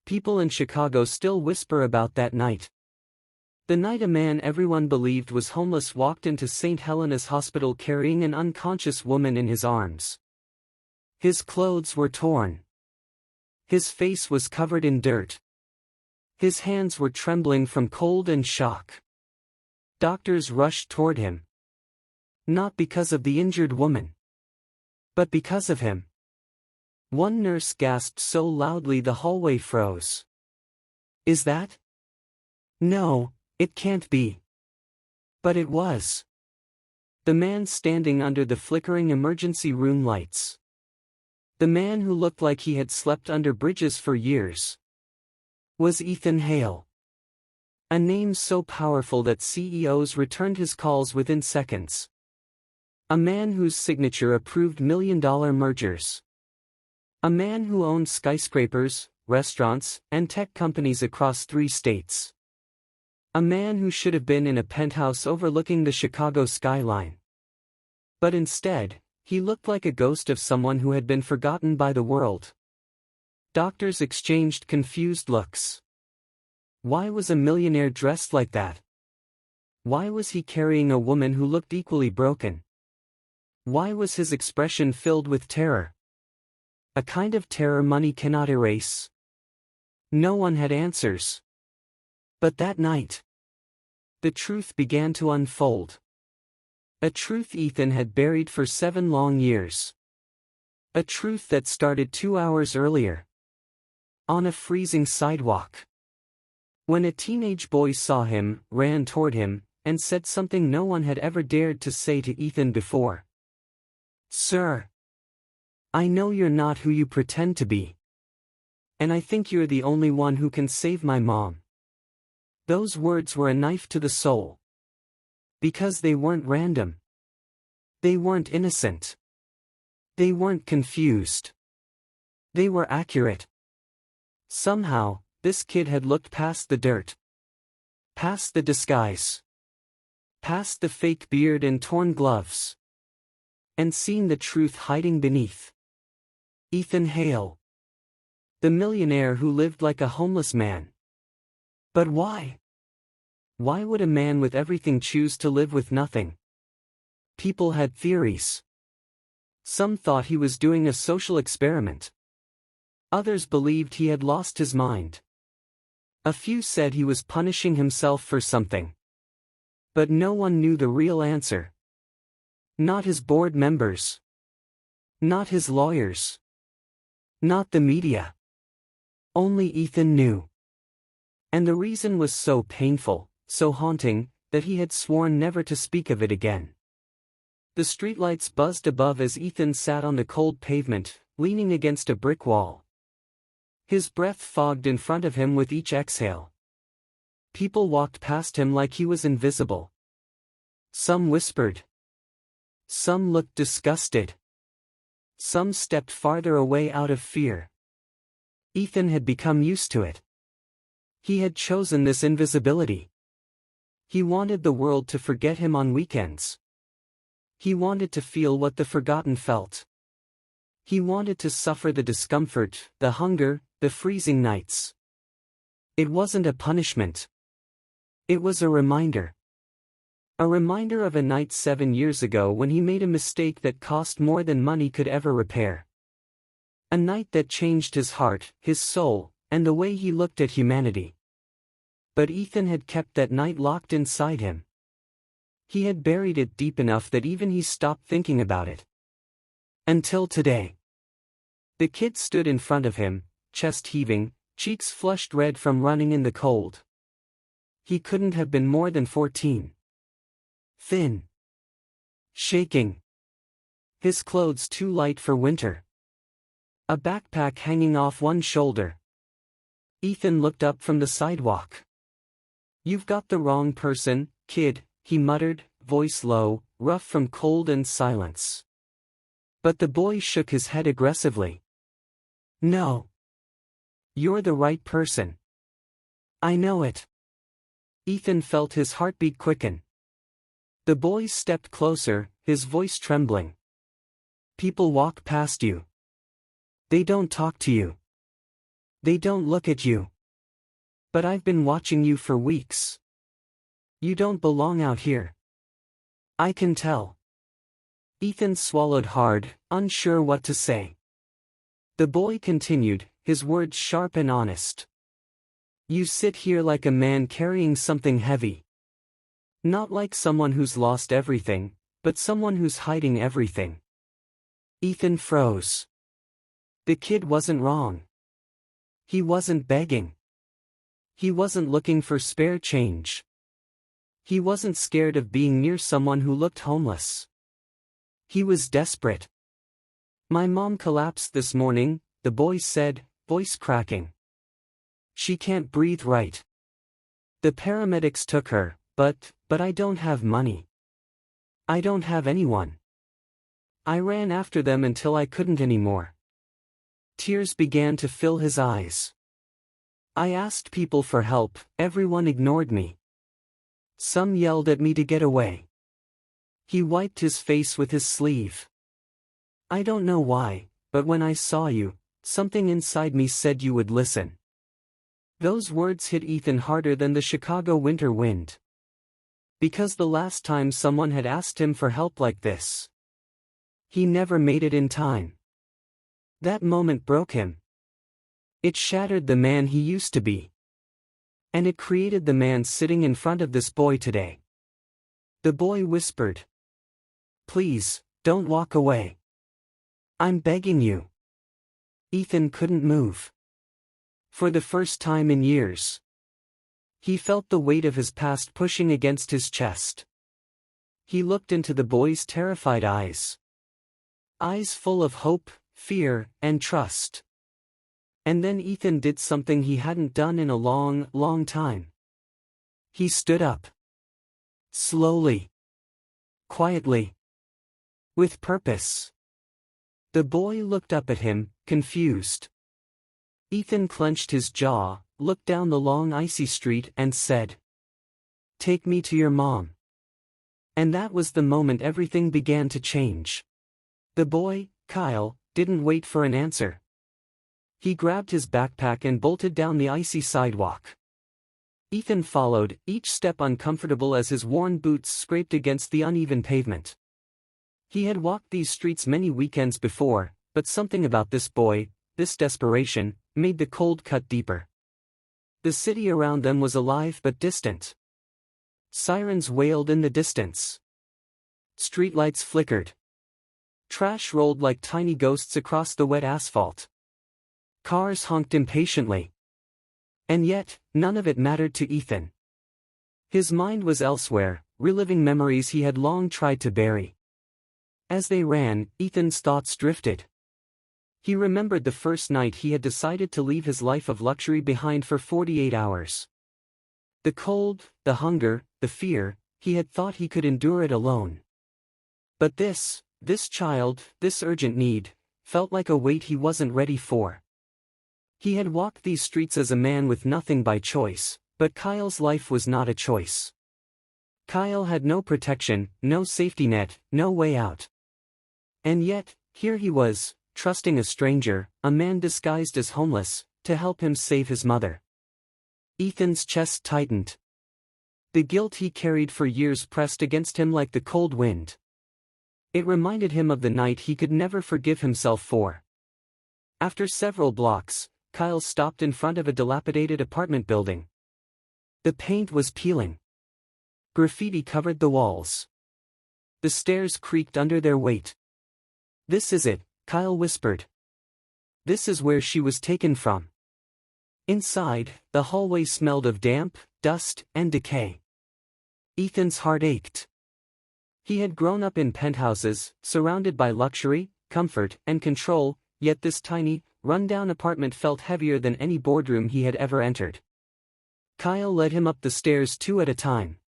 People in Chicago still whisper about that night. The night a man everyone believed was homeless walked into St. Helena's Hospital carrying an unconscious woman in his arms. His clothes were torn. His face was covered in dirt. His hands were trembling from cold and shock. Doctors rushed toward him. Not because of the injured woman, but because of him. One nurse gasped so loudly the hallway froze. Is that? No, it can't be. But it was. The man standing under the flickering emergency room lights. The man who looked like he had slept under bridges for years. Was Ethan Hale. A name so powerful that CEOs returned his calls within seconds. A man whose signature approved million-dollar mergers. A man who owned skyscrapers, restaurants, and tech companies across 3 states. A man who should have been in a penthouse overlooking the Chicago skyline. But instead, he looked like a ghost of someone who had been forgotten by the world. Doctors exchanged confused looks. Why was a millionaire dressed like that? Why was he carrying a woman who looked equally broken? Why was his expression filled with terror? A kind of terror money cannot erase. No one had answers. But that night, the truth began to unfold. A truth Ethan had buried for 7 long years. A truth that started 2 hours earlier. On a freezing sidewalk. When a teenage boy saw him, ran toward him, and said something no one had ever dared to say to Ethan before. Sir, I know you're not who you pretend to be. And I think you're the only one who can save my mom. Those words were a knife to the soul. Because they weren't random. They weren't innocent. They weren't confused. They were accurate. Somehow, this kid had looked past the dirt. Past the disguise. Past the fake beard and torn gloves. And seen the truth hiding beneath. Ethan Hale. The millionaire who lived like a homeless man. But why? Why would a man with everything choose to live with nothing? People had theories. Some thought he was doing a social experiment. Others believed he had lost his mind. A few said he was punishing himself for something. But no one knew the real answer. Not his board members. Not his lawyers. Not the media. Only Ethan knew. And the reason was so painful, so haunting, that he had sworn never to speak of it again. The streetlights buzzed above as Ethan sat on the cold pavement, leaning against a brick wall. His breath fogged in front of him with each exhale. People walked past him like he was invisible. Some whispered. Some looked disgusted. Some stepped farther away out of fear. Ethan had become used to it. He had chosen this invisibility. He wanted the world to forget him on weekends. He wanted to feel what the forgotten felt. He wanted to suffer the discomfort, the hunger, the freezing nights. It wasn't a punishment. It was a reminder. A reminder of a night 7 years ago when he made a mistake that cost more than money could ever repair. A night that changed his heart, his soul, and the way he looked at humanity. But Ethan had kept that night locked inside him. He had buried it deep enough that even he stopped thinking about it. Until today. The kid stood in front of him, chest heaving, cheeks flushed red from running in the cold. He couldn't have been more than 14. Thin. Shaking. His clothes too light for winter. A backpack hanging off one shoulder. Ethan looked up from the sidewalk. You've got the wrong person, kid, he muttered, voice low, rough from cold and silence. But the boy shook his head aggressively. No. You're the right person. I know it. Ethan felt his heartbeat quicken. The boy stepped closer, his voice trembling. People walk past you. They don't talk to you. They don't look at you. But I've been watching you for weeks. You don't belong out here. I can tell. Ethan swallowed hard, unsure what to say. The boy continued, his words sharp and honest. You sit here like a man carrying something heavy. Not like someone who's lost everything, but someone who's hiding everything. Ethan froze. The kid wasn't wrong. He wasn't begging. He wasn't looking for spare change. He wasn't scared of being near someone who looked homeless. He was desperate. My mom collapsed this morning, the boy said, voice cracking. She can't breathe right. The paramedics took her, but I don't have money. I don't have anyone. I ran after them until I couldn't anymore. Tears began to fill his eyes. I asked people for help, everyone ignored me. Some yelled at me to get away. He wiped his face with his sleeve. I don't know why, but when I saw you, something inside me said you would listen. Those words hit Ethan harder than the Chicago winter wind. Because the last time someone had asked him for help like this, he never made it in time. That moment broke him. It shattered the man he used to be. And it created the man sitting in front of this boy today. The boy whispered. Please, don't walk away. I'm begging you. Ethan couldn't move. For the first time in years, he felt the weight of his past pushing against his chest. He looked into the boy's terrified eyes. Eyes full of hope, fear, and trust. And then Ethan did something he hadn't done in a long, long time. He stood up. Slowly. Quietly. With purpose. The boy looked up at him, confused. Ethan clenched his jaw, looked down the long icy street and said, "Take me to your mom." And that was the moment everything began to change. The boy, Kyle, didn't wait for an answer. He grabbed his backpack and bolted down the icy sidewalk. Ethan followed, each step uncomfortable as his worn boots scraped against the uneven pavement. He had walked these streets many weekends before, but something about this boy, this desperation, made the cold cut deeper. The city around them was alive but distant. Sirens wailed in the distance. Streetlights flickered. Trash rolled like tiny ghosts across the wet asphalt. Cars honked impatiently. And yet, none of it mattered to Ethan. His mind was elsewhere, reliving memories he had long tried to bury. As they ran, Ethan's thoughts drifted. He remembered the first night he had decided to leave his life of luxury behind for 48 hours. The cold, the hunger, the fear, he had thought he could endure it alone. But this child, this urgent need, felt like a weight he wasn't ready for. He had walked these streets as a man with nothing by choice, but Kyle's life was not a choice. Kyle had no protection, no safety net, no way out. And yet, here he was, trusting a stranger, a man disguised as homeless, to help him save his mother. Ethan's chest tightened. The guilt he carried for years pressed against him like the cold wind. It reminded him of the night he could never forgive himself for. After several blocks, Kyle stopped in front of a dilapidated apartment building. The paint was peeling. Graffiti covered the walls. The stairs creaked under their weight. "This is it," Kyle whispered. "This is where she was taken from." Inside, the hallway smelled of damp, dust, and decay. Ethan's heart ached. He had grown up in penthouses, surrounded by luxury, comfort, and control, yet this tiny, run-down apartment felt heavier than any boardroom he had ever entered. Kyle led him up the stairs two at a time.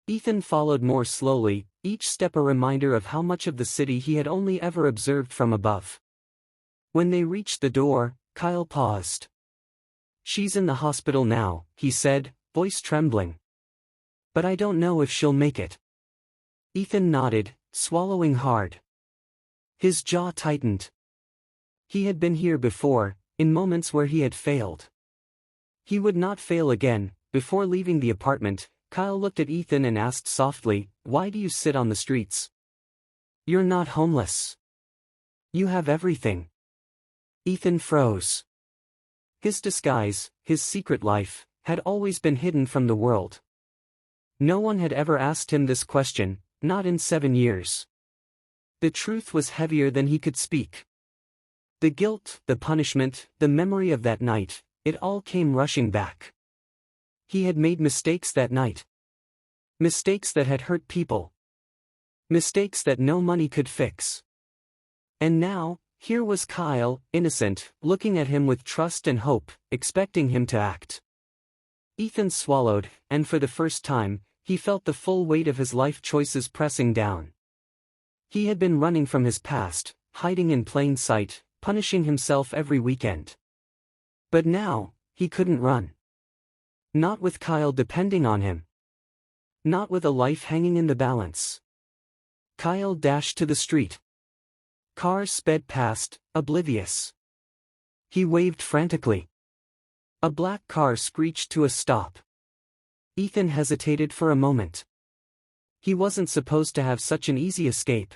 Ethan followed more slowly, each step a reminder of how much of the city he had only ever observed from above. When they reached the door, Kyle paused. "She's in the hospital now," he said, voice trembling. "But I don't know if she'll make it." Ethan nodded, swallowing hard. His jaw tightened. He had been here before, in moments where he had failed. He would not fail again. Before leaving the apartment, Kyle looked at Ethan and asked softly, "Why do you sit on the streets? You're not homeless. You have everything." Ethan froze. His disguise, his secret life, had always been hidden from the world. No one had ever asked him this question, not in 7 years. The truth was heavier than he could speak. The guilt, the punishment, the memory of that night, it all came rushing back. He had made mistakes that night. Mistakes that had hurt people. Mistakes that no money could fix. And now, here was Kyle, innocent, looking at him with trust and hope, expecting him to act. Ethan swallowed, and for the first time, he felt the full weight of his life choices pressing down. He had been running from his past, hiding in plain sight, punishing himself every weekend. But now, he couldn't run. Not with Kyle depending on him. Not with a life hanging in the balance. Kyle dashed to the street. Cars sped past, oblivious. He waved frantically. A black car screeched to a stop. Ethan hesitated for a moment. He wasn't supposed to have such an easy escape.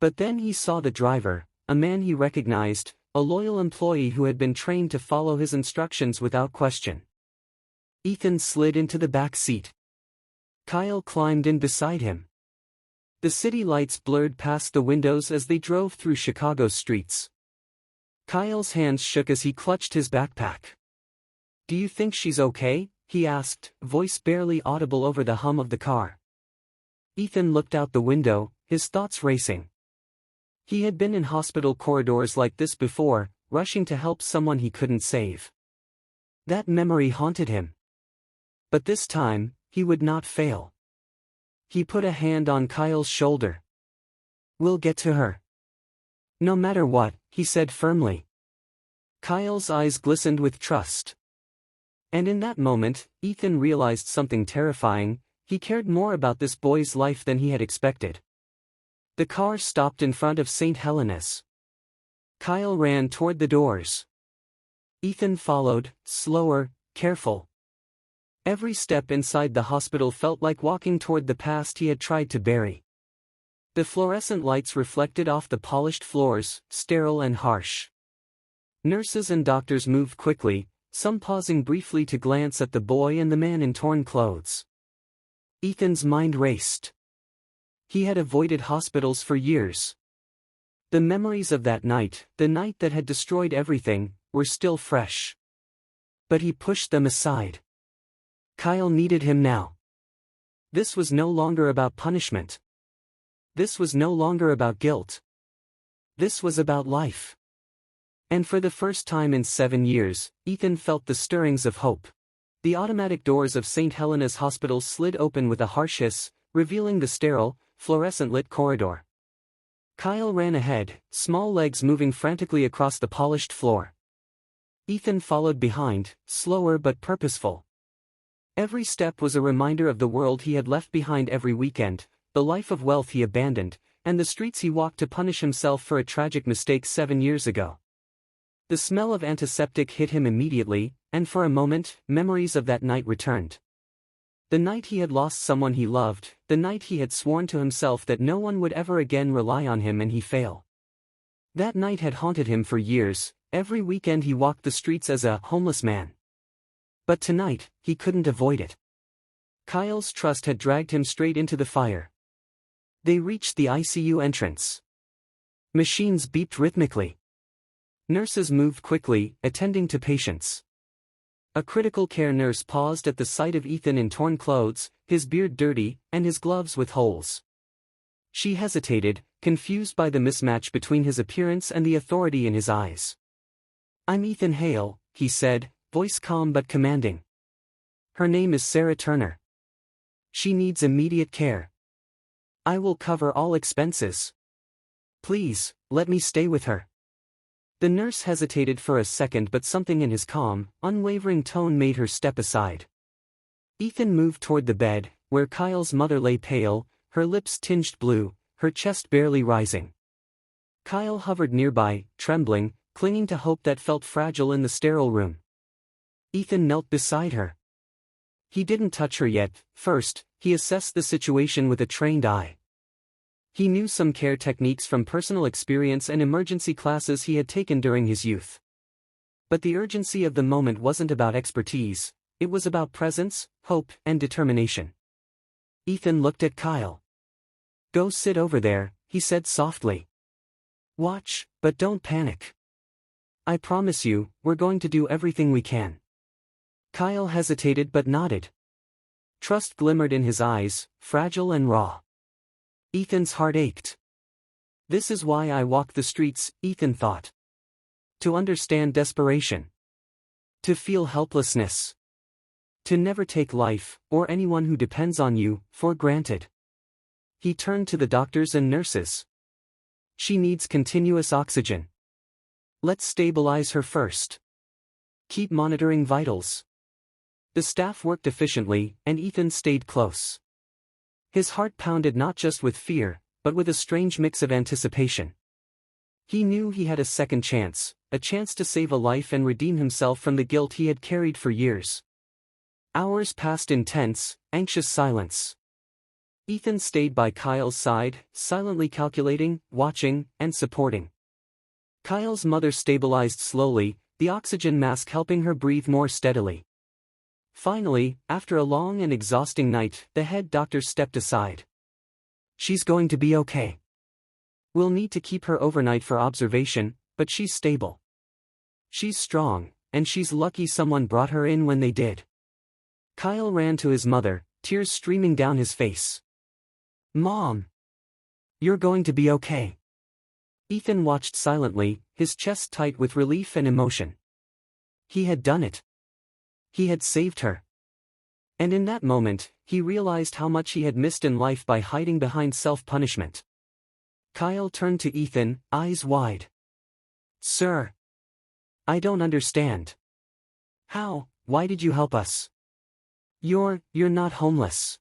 But then he saw the driver, a man he recognized, a loyal employee who had been trained to follow his instructions without question. Ethan slid into the back seat. Kyle climbed in beside him. The city lights blurred past the windows as they drove through Chicago's streets. Kyle's hands shook as he clutched his backpack. "Do you think she's okay?" he asked, voice barely audible over the hum of the car. Ethan looked out the window, his thoughts racing. He had been in hospital corridors like this before, rushing to help someone he couldn't save. That memory haunted him. But this time, he would not fail. He put a hand on Kyle's shoulder. "We'll get to her. No matter what," he said firmly. Kyle's eyes glistened with trust. And in that moment, Ethan realized something terrifying: he cared more about this boy's life than he had expected. The car stopped in front of St. Helena's. Kyle ran toward the doors. Ethan followed, slower, careful. Every step inside the hospital felt like walking toward the past he had tried to bury. The fluorescent lights reflected off the polished floors, sterile and harsh. Nurses and doctors moved quickly, some pausing briefly to glance at the boy and the man in torn clothes. Ethan's mind raced. He had avoided hospitals for years. The memories of that night, the night that had destroyed everything, were still fresh. But he pushed them aside. Kyle needed him now. This was no longer about punishment. This was no longer about guilt. This was about life. And for the first time in 7 years, Ethan felt the stirrings of hope. The automatic doors of St. Helena's Hospital slid open with a harsh hiss, revealing the sterile, fluorescent-lit corridor. Kyle ran ahead, small legs moving frantically across the polished floor. Ethan followed behind, slower but purposeful. Every step was a reminder of the world he had left behind every weekend, the life of wealth he abandoned, and the streets he walked to punish himself for a tragic mistake 7 years ago. The smell of antiseptic hit him immediately, and for a moment, memories of that night returned. The night he had lost someone he loved, the night he had sworn to himself that no one would ever again rely on him and he fail. That night had haunted him for years. Every weekend he walked the streets as a homeless man. But tonight, he couldn't avoid it. Kyle's trust had dragged him straight into the fire. They reached the ICU entrance. Machines beeped rhythmically. Nurses moved quickly, attending to patients. A critical care nurse paused at the sight of Ethan in torn clothes, his beard dirty, and his gloves with holes. She hesitated, confused by the mismatch between his appearance and the authority in his eyes. "I'm Ethan Hale," he said, voice calm but commanding. "Her name is Sarah Turner. She needs immediate care. I will cover all expenses. Please, let me stay with her." The nurse hesitated for a second, but something in his calm, unwavering tone made her step aside. Ethan moved toward the bed, where Kyle's mother lay pale, her lips tinged blue, her chest barely rising. Kyle hovered nearby, trembling, clinging to hope that felt fragile in the sterile room. Ethan knelt beside her. He didn't touch her yet. First, he assessed the situation with a trained eye. He knew some care techniques from personal experience and emergency classes he had taken during his youth. But the urgency of the moment wasn't about expertise, it was about presence, hope, and determination. Ethan looked at Kyle. "Go sit over there," he said softly. "Watch, but don't panic. I promise you, we're going to do everything we can." Kyle hesitated but nodded. Trust glimmered in his eyes, fragile and raw. Ethan's heart ached. This is why I walk the streets, Ethan thought. To understand desperation. To feel helplessness. To never take life, or anyone who depends on you, for granted. He turned to the doctors and nurses. "She needs continuous oxygen. Let's stabilize her first. Keep monitoring vitals." The staff worked efficiently, and Ethan stayed close. His heart pounded not just with fear, but with a strange mix of anticipation. He knew he had a second chance, a chance to save a life and redeem himself from the guilt he had carried for years. Hours passed in tense, anxious silence. Ethan stayed by Kyle's side, silently calculating, watching, and supporting. Kyle's mother stabilized slowly, the oxygen mask helping her breathe more steadily. Finally, after a long and exhausting night, the head doctor stepped aside. "She's going to be okay. We'll need to keep her overnight for observation, but she's stable. She's strong, and she's lucky someone brought her in when they did." Kyle ran to his mother, tears streaming down his face. "Mom! You're going to be okay." Ethan watched silently, his chest tight with relief and emotion. He had done it. He had saved her. And in that moment, he realized how much he had missed in life by hiding behind self-punishment. Kyle turned to Ethan, eyes wide. "Sir. I don't understand. How? Why did you help us? You're not homeless.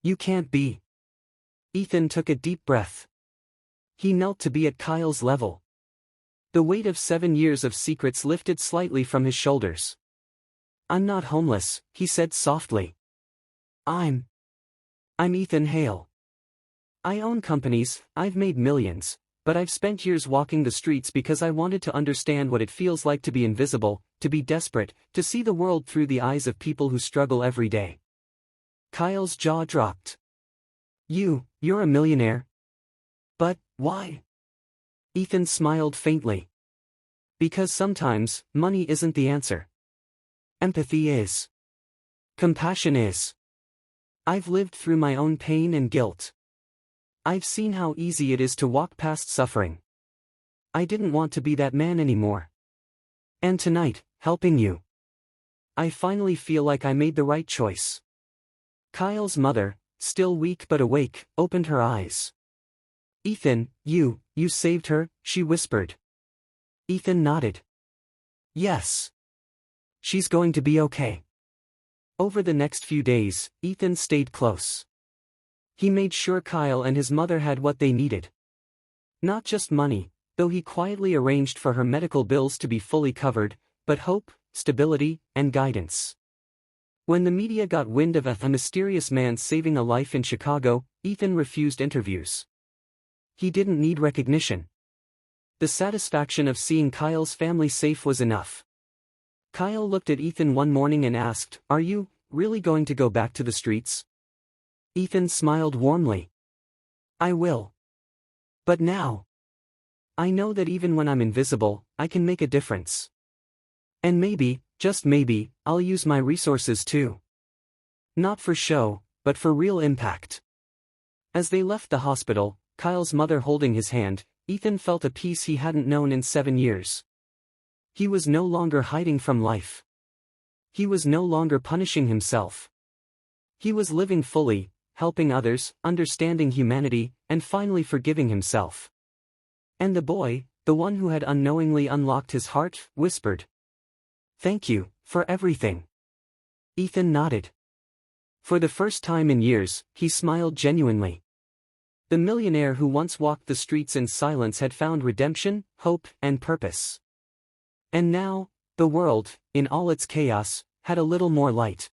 You can't be." Ethan took a deep breath. He knelt to be at Kyle's level. The weight of 7 years of secrets lifted slightly from his shoulders. "I'm not homeless," he said softly. I'm Ethan Hale. I own companies, I've made millions, but I've spent years walking the streets because I wanted to understand what it feels like to be invisible, to be desperate, to see the world through the eyes of people who struggle every day." Kyle's jaw dropped. You're a millionaire? But, why?" Ethan smiled faintly. "Because sometimes, money isn't the answer. Empathy is. Compassion is. I've lived through my own pain and guilt. I've seen how easy it is to walk past suffering. I didn't want to be that man anymore. And tonight, helping you, I finally feel like I made the right choice." Kyle's mother, still weak but awake, opened her eyes. "Ethan, you saved her," she whispered. Ethan nodded. "Yes. She's going to be okay." Over the next few days, Ethan stayed close. He made sure Kyle and his mother had what they needed. Not just money, though he quietly arranged for her medical bills to be fully covered, but hope, stability, and guidance. When the media got wind of a mysterious man saving a life in Chicago, Ethan refused interviews. He didn't need recognition. The satisfaction of seeing Kyle's family safe was enough. Kyle looked at Ethan one morning and asked, "Are you really going to go back to the streets?" Ethan smiled warmly. "I will. But now, I know that even when I'm invisible, I can make a difference. And maybe, just maybe, I'll use my resources too. Not for show, but for real impact." As they left the hospital, Kyle's mother holding his hand, Ethan felt a peace he hadn't known in 7 years. He was no longer hiding from life. He was no longer punishing himself. He was living fully, helping others, understanding humanity, and finally forgiving himself. And the boy, the one who had unknowingly unlocked his heart, whispered, "Thank you, for everything." Ethan nodded. For the first time in years, he smiled genuinely. The millionaire who once walked the streets in silence had found redemption, hope, and purpose. And now, the world, in all its chaos, had a little more light.